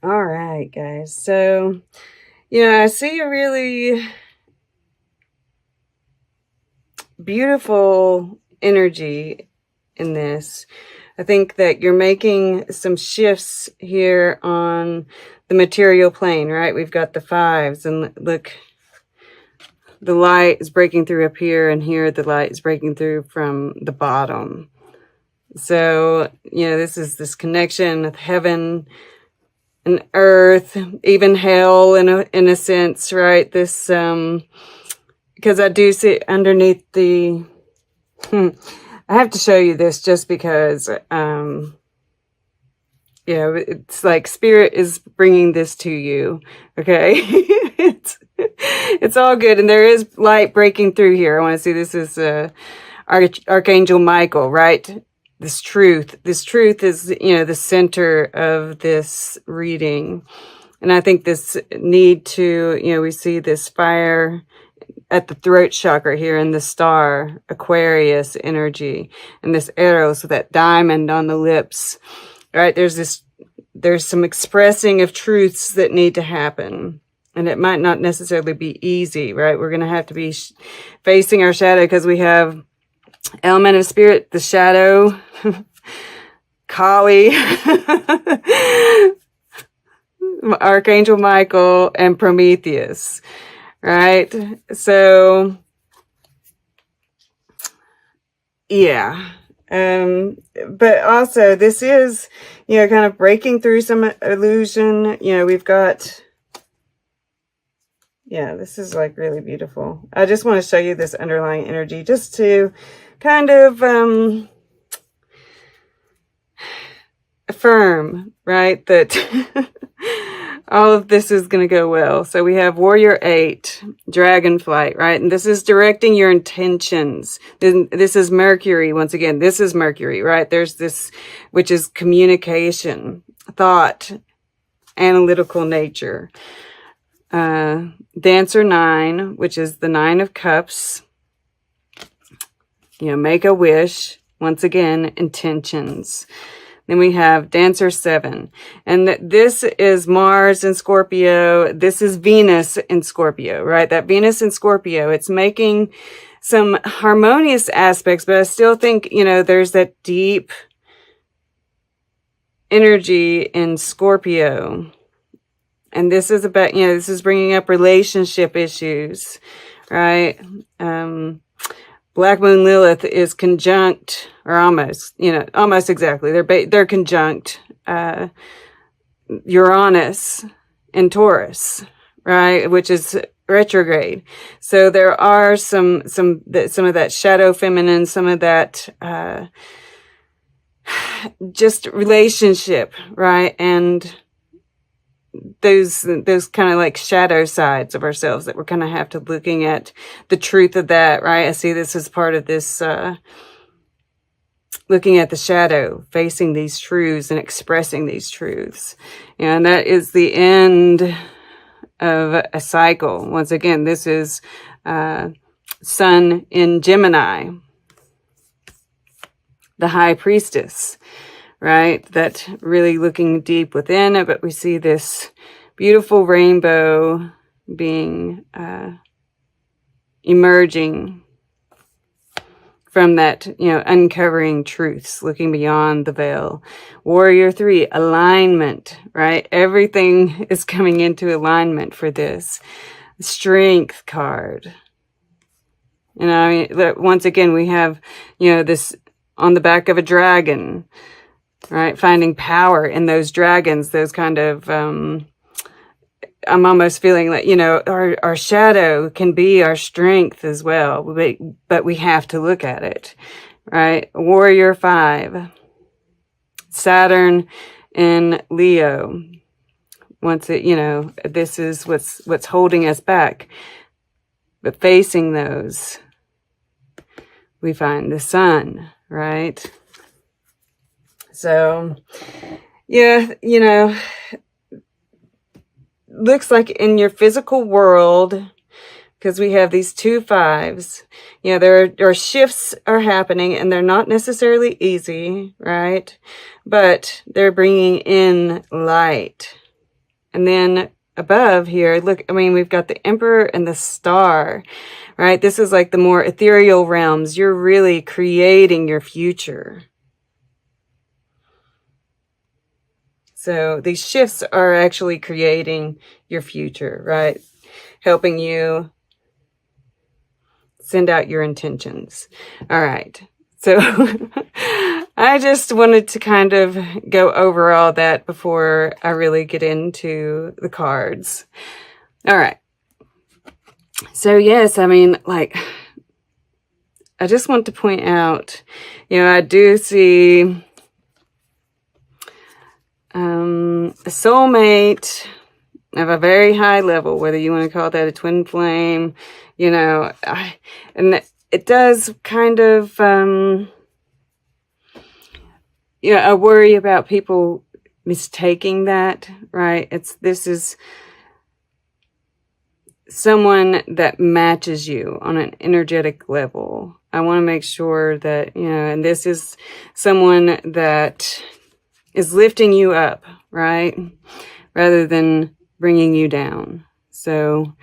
All right, guys. So, I see a really beautiful energy in this. I think that you're making some shifts here on the material plane, right? We've got the fives, and look, the light is breaking through up here, and here the light is breaking through from the bottom. So, this is this connection with heaven and earth, even hell in a sense, right? This, because I do see underneath the, I have to show you this just because, it's like spirit is bringing this to you. Okay. it's all good. And there is light breaking through here. I want to see, this is, Archangel Michael, right? This truth is, the center of this reading. And I think this need to, we see this fire at the throat chakra here in the star, Aquarius energy, and this arrow, so that diamond on the lips, right? There's some expressing of truths that need to happen. And it might not necessarily be easy, right? We're going to have to be facing our shadow, because we have element of spirit, the shadow, Kali, Archangel Michael, and Prometheus, right? So, yeah. But also this is, kind of breaking through some illusion. We've got, this is like really beautiful. I just want to show you this underlying energy just to kind of, affirm, right, that all of this is going to go well. So we have Warrior 8, Dragonflight, right? And this is directing your intentions. This is Mercury. Once again, this is Mercury, right? There's this, which is communication, thought, analytical nature. Dancer 9, which is the 9 of Cups. Make a wish. Once again, intentions. Then we have Dancer 7. And this is Mars in Scorpio. This is Venus in Scorpio, right? That Venus in Scorpio, it's making some harmonious aspects, but I still think, there's that deep energy in Scorpio. And this is about, this is bringing up relationship issues, right? Black Moon Lilith is conjunct, or almost, almost exactly. They're conjunct, Uranus and Taurus, right? Which is retrograde. So there are some of that shadow feminine, some of that, just relationship, right? And those kind of like shadow sides of ourselves that we're kind of have to looking at the truth of that, right? I see this as part of this, looking at the shadow, facing these truths and expressing these truths. And that is the end of a cycle. Once again, this is, Sun in Gemini, the High Priestess, right? That really looking deep within it, but we see this beautiful rainbow being, emerging from that, uncovering truths, looking beyond the veil. Warrior 3, alignment, right? Everything is coming into alignment for this. Strength card. Once again, we have, this on the back of a dragon, right? Finding power in those dragons, those kind of, I'm almost feeling like, our shadow can be our strength as well, but we have to look at it, right? Warrior 5, Saturn in Leo. Once it, this is what's holding us back. But facing those, we find the sun, right? So, yeah, looks like in your physical world, because we have these 2 5s, there are shifts are happening, and they're not necessarily easy, right? But they're bringing in light. And then above here, look, I mean, we've got the Emperor and the Star, right? This is like the more ethereal realms. You're really creating your future. So these shifts are actually creating your future, right? Helping you send out your intentions. All right. So I just wanted to kind of go over all that before I really get into the cards. All right. So yes, I mean, like, I just want to point out, you know, I do see a soulmate of a very high level, whether you want to call that a twin flame, you know, and it does kind of, you know, I worry about people mistaking that, right? This is someone that matches you on an energetic level. I want to make sure that, you know, and this is someone that is lifting you up, right? Rather than bringing you down. So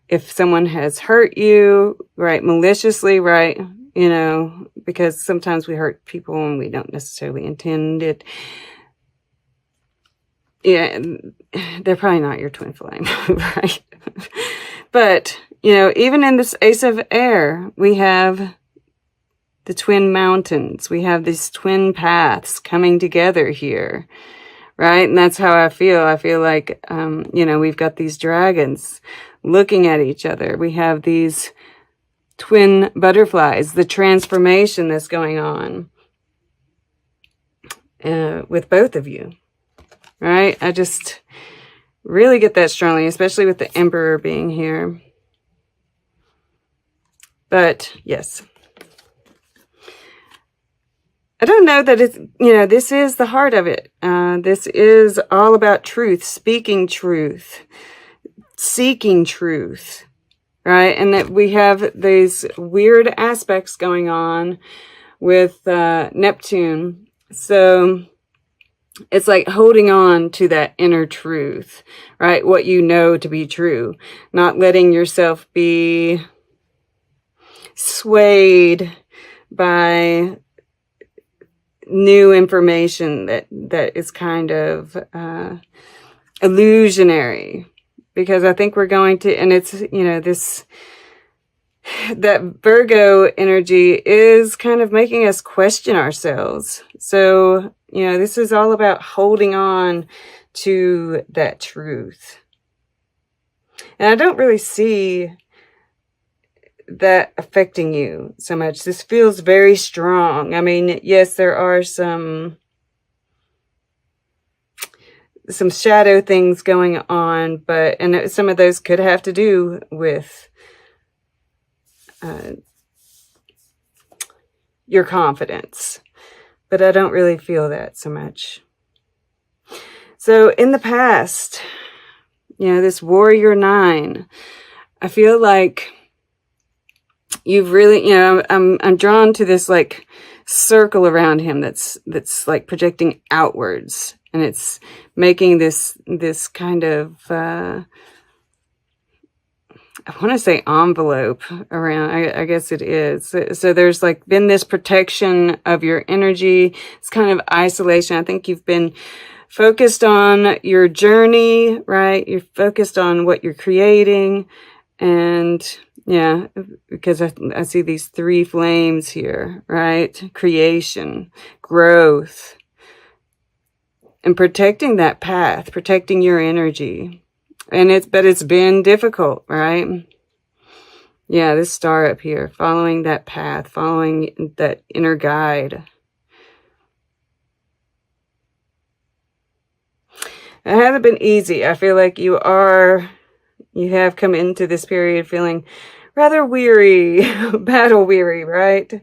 if someone has hurt you, right, maliciously, right, you know, because sometimes we hurt people and we don't necessarily intend it. Yeah, they're probably not your twin flame, right? But, you know, even in this Ace of Air, we have the twin mountains. We have these twin paths coming together here, right? And that's how I feel. I feel like, you know, we've got these dragons looking at each other. We have these twin butterflies, the transformation that's going on with both of you, right? I just really get that strongly, especially with the Emperor being here. But yes, I don't know that it's, you know, this is the heart of it. This is all about truth, speaking truth, seeking truth, right? And that we have these weird aspects going on with Neptune. So it's like holding on to that inner truth, right? What you know to be true, not letting yourself be swayed by new information that is kind of illusionary, because I think we're going to, and it's, you know, that Virgo energy is kind of making us question ourselves. So, you know, this is all about holding on to that truth. And I don't really see that affecting you so much. This feels very strong. I mean, yes, there are some shadow things going on, but, and some of those could have to do with your confidence, but I don't really feel that so much. So in the past, you know, this Warrior 9, I feel like you've really, you know, I'm drawn to this like circle around him that's like projecting outwards, and it's making this kind of I want to say envelope around, I guess it is. So there's like been this protection of your energy. It's kind of isolation. I think you've been focused on your journey, right? You're focused on what you're creating. And yeah, because I see these 3 flames here, right? Creation, growth, and protecting that path, protecting your energy. But it's been difficult, right? Yeah, this star up here, following that path, following that inner guide. It hasn't been easy. I feel like you have come into this period feeling rather weary, battle weary, right?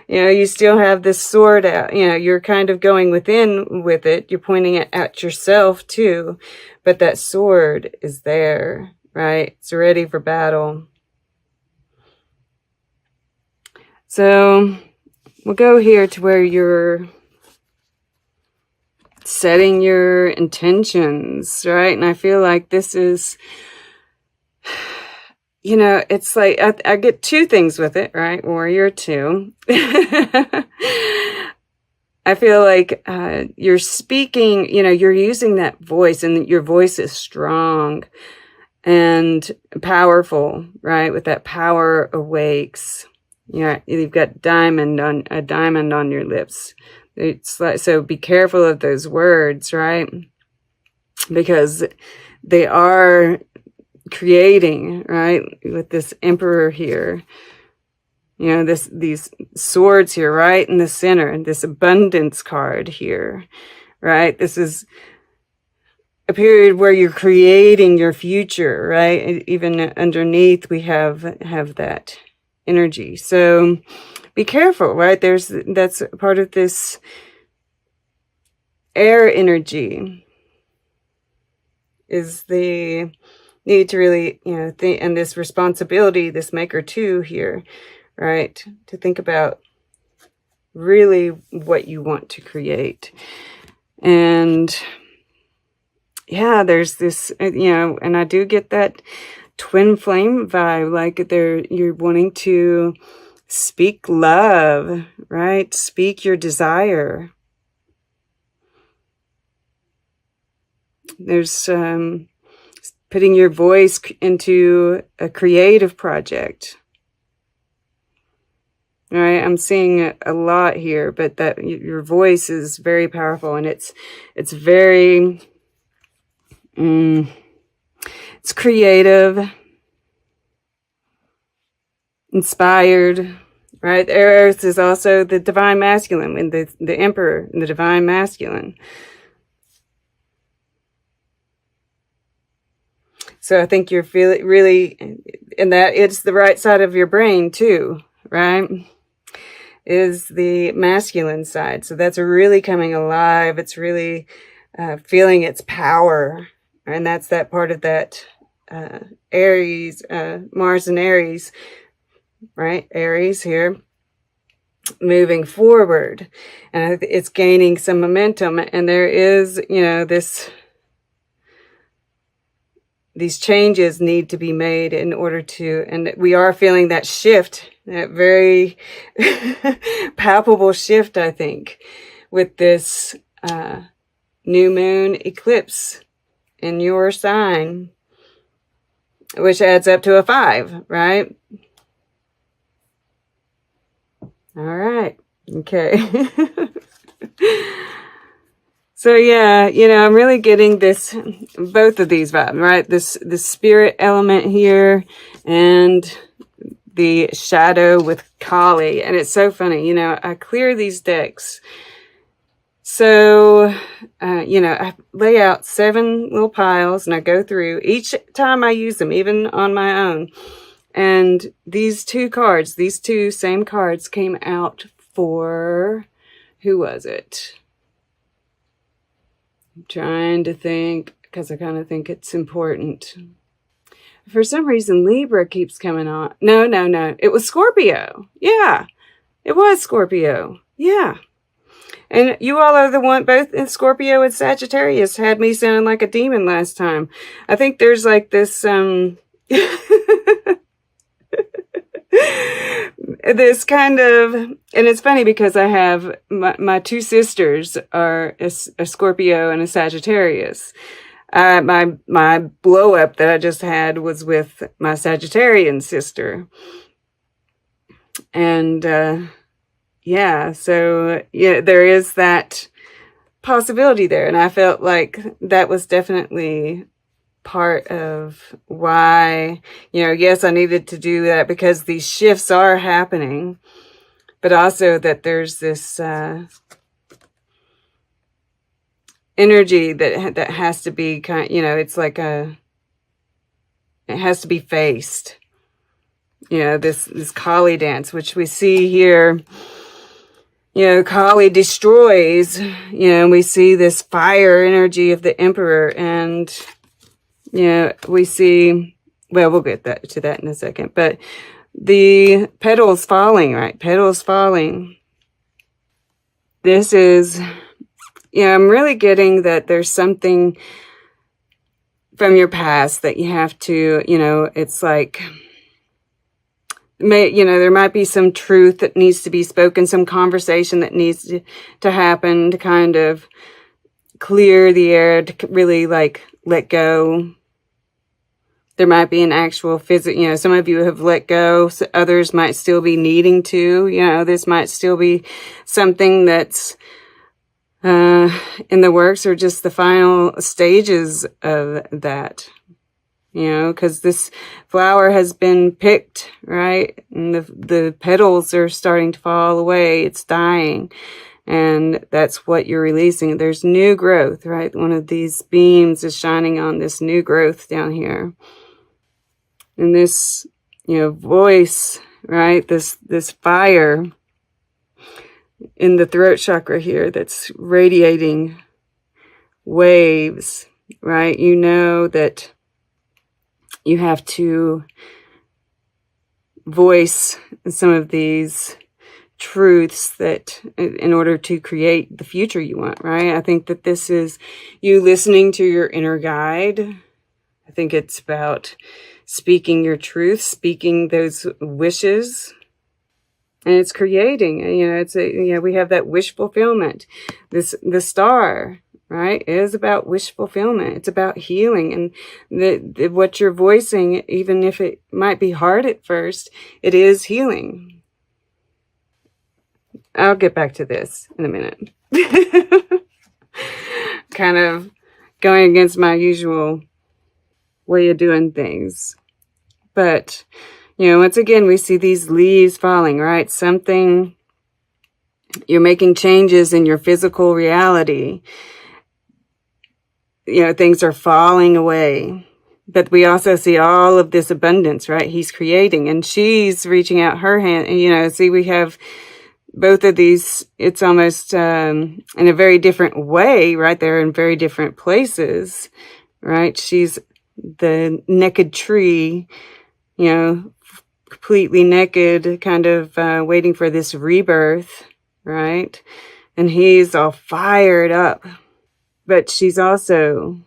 You know, you still have this sword out. You know, you're kind of going within with it. You're pointing it at yourself too. But that sword is there, right? It's ready for battle. So we'll go here to where you're setting your intentions, right? And I feel like this is, you know, it's like I get two things with it, right? Warrior 2. I feel like you're speaking, you know, you're using that voice, and your voice is strong and powerful, right? With that power awakes. You know, you've got a diamond on your lips. It's like, so be careful of those words, right? Because they are creating, right? With this Emperor here. You know, these swords here, right in the center, and this abundance card here, right? This is a period where you're creating your future, right? Even underneath, we have that energy. So be careful, right? That's part of this air energy, is the need to really, you know, think, and this responsibility, this maker 2 here, right? To think about really what you want to create. And yeah, there's this, you know, and I do get that twin flame vibe, like you're wanting to speak love, right? Speak your desire. There's putting your voice into a creative project. All right, I'm seeing a lot here, but that your voice is very powerful, and it's very it's creative, inspired, right? Earth is also the divine masculine, and the Emperor, and the divine masculine. So I think you're feeling really, and that it's the right side of your brain too, right? Is the masculine side. So that's really coming alive. It's really feeling its power. And that's that part of that Aries, Mars and Aries, right? Aries here, moving forward. And it's gaining some momentum. And there is, you know, these changes need to be made in order to, and we are feeling that shift, that very palpable shift, I think, with this new moon eclipse in your sign, which adds up to a 5, right? All right. Okay. So yeah, you know, I'm really getting both of these vibes, right? The spirit element here, and the shadow with Kali. And it's so funny, you know, I clear these decks. So, you know, I lay out 7 little piles, and I go through each time I use them, even on my own. And these two same cards came out for, who was it? I'm trying to think, because I kind of think it's important. For some reason, Libra keeps coming on. No. It was Scorpio. Yeah, it was Scorpio. Yeah. And you all are the one, both in Scorpio and Sagittarius had me sounding like a demon last time. I think there's like this, this kind of, and it's funny because I have my 2 sisters are a Scorpio and a Sagittarius. My blow up that I just had was with my Sagittarian sister. And, yeah, so yeah, there is that possibility there. And I felt like that was definitely part of why, you know, yes, I needed to do that because these shifts are happening, but also that there's this energy that has to be you know, it's like it has to be faced. You know, this Kali dance, which we see here. You know, Kali destroys, you know, and we see this fire energy of the Emperor, and you know, we see, well, we'll get to that in a second, but the petals falling, right? Petals falling. This is, yeah, I'm really getting that there's something from your past that you have to, it's like, there might be some truth that needs to be spoken, some conversation that needs to happen to kind of clear the air, to really like let go. There might be an actual physical, some of you have let go, so others might still be needing to, this might still be something that's in the works, or just the final stages of that, because this flower has been picked, right? And the petals are starting to fall away. It's dying. And that's what you're releasing. There's new growth, right? One of these beams is shining on this new growth down here. And this, voice, right? This fire in the throat chakra here that's radiating waves, right? You know that you have to voice some of these truths that in order to create the future you want, right? I think that this is you listening to your inner guide. I think it's about speaking your truth, speaking those wishes, and it's creating, we have that wish fulfillment. The star, right, is about wish fulfillment. It's about healing, and what you're voicing, even if it might be hard at first, it is healing. I'll get back to this in a minute. Kind of going against my usual way of doing things. But, once again, we see these leaves falling, right? Something, you're making changes in your physical reality. Things are falling away. But we also see all of this abundance, right? He's creating, and she's reaching out her hand. And, see, we have both of these, it's almost in a very different way, right? They're in very different places, right? She's the naked tree, completely naked, kind of waiting for this rebirth, right? And he's all fired up, but she's also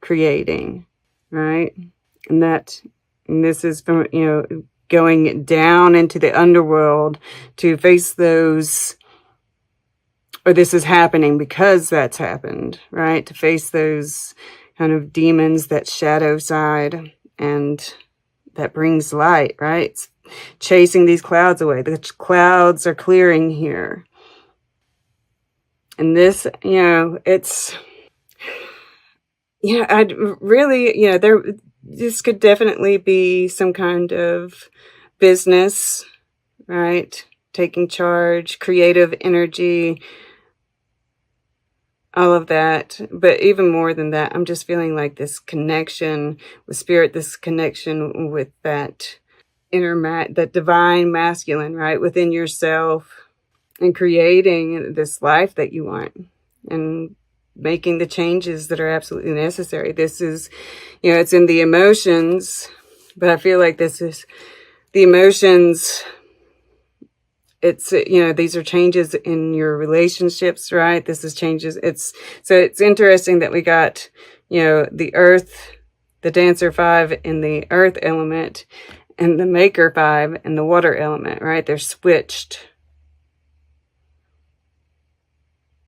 creating, right? And this is from, going down into the underworld to face those, or this is happening because that's happened, right? To face those kind of demons, that shadow side, and that brings light, right? It's chasing these clouds away. The clouds are clearing here. And this, it's, I'd really, this could definitely be some kind of business, right? Taking charge, creative energy, all of that. But even more than that, I'm just feeling like this connection with spirit, this connection with that that divine masculine, right? Within yourself, and creating this life that you want, and making the changes that are absolutely necessary. This is, it's in the emotions, but I feel like this is the emotions. It's, these are changes in your relationships, right? This is changes. So it's interesting that we got, the earth, the dancer 5 in the earth element, and the maker 5 in the water element, right? They're switched,